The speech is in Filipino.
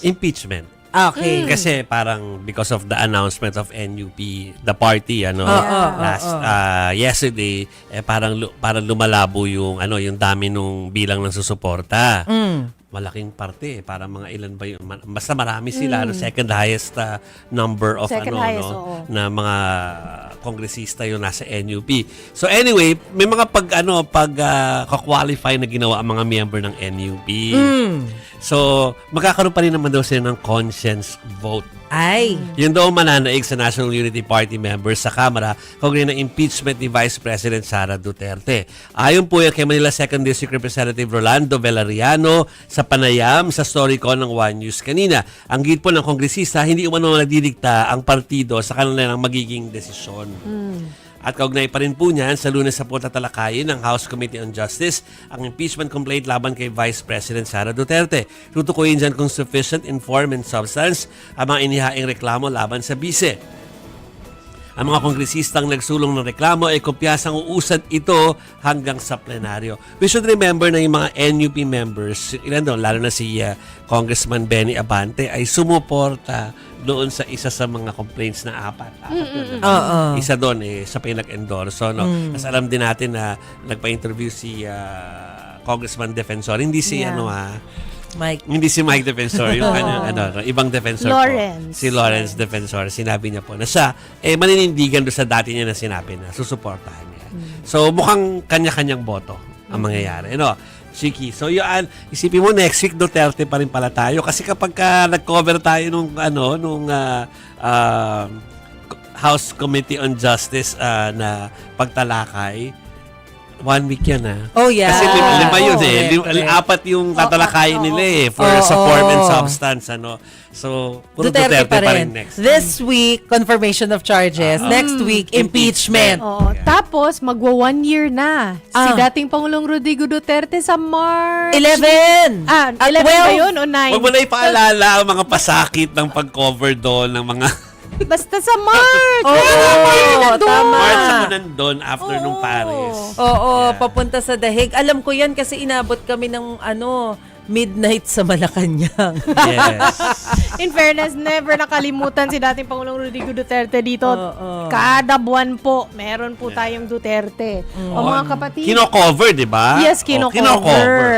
Impeachment. Okay. Kasi parang because of the announcement of NUP, the party, yesterday, parang lumalabo yung dami nung bilang ng susuporta. Malaking parte, para mga ilan ba yun? Basta marami sila, second highest number of na mga kongresista yung nasa NUP. So anyway, may mga ka-qualify na ginawa ang mga member ng NUP. So magkakaroon pa rin naman daw sila ng conscience vote. Ay. Yun daw mananaig sa National Unity Party members sa Kamara kaugnay ng impeachment ni Vice President Sara Duterte. Ayon po yan kay Manila 2nd District Representative Rolando Velariano sa panayam sa story ko ng One News kanina. Ang gid po ng kongresista, hindi umano nagdidikta ang partido sa kanilang magiging desisyon. At kaugnay pa rin po niyan, sa Lunes sa po tatalakayin ng House Committee on Justice ang impeachment complaint laban kay Vice President Sara Duterte. Tutukuyin dyan kung sufficient in form and substance ang mga inihaing reklamo laban sa bise. Ang mga kongresistang nagsulong ng reklamo ay kumpiyansang uusad ito hanggang sa plenaryo. We should remember na yung mga NUP members, lalo na si Congressman Benny Abante, ay sumuporta doon sa isa sa mga complaints na apat. Isa doon sa pinag-endorso. Kasi alam din natin na nagpa-interview si Congressman Defensor. Hindi si Mike. Hindi si Mike Defensor, yung ibang Defensor Lawrence. po. Si Lawrence Defensor. Sinabi niya po na siya, maninindigan doon sa dati niya na sinabi na susuportahan niya. So, mukhang kanya-kanyang boto ang mangyayari. Chiki. So, yun, isipin mo, next week, Duterte pa rin pala tayo. Kasi kapag nag-cover tayo nung House Committee on Justice na pagtalakay, 1 week yan Oh, yeah. Kasi lima yun apat yung tatalakayin nila for sa form and substance. So, puro Duterte pa rin next. This week, confirmation of charges. Next week, impeachment. Tapos, magwa 1 year na. Si dating Pangulong Rodrigo Duterte sa March 11! 11 ba yun o 9? Huwag mo na ipaalala ang mga pasakit ng pag-cover doon ng mga... Basta sa March! Tama. March ako nandun after nung Paris. Papunta sa Dahig. Alam ko yan kasi inabot kami ng midnight sa Malacanang. Yes. In fairness, never nakalimutan si dating Pangulong Rodrigo Duterte dito. Kada buwan po, meron po tayong Duterte. O mga kapatid. Kino-cover, di ba? Yes, kino-cover.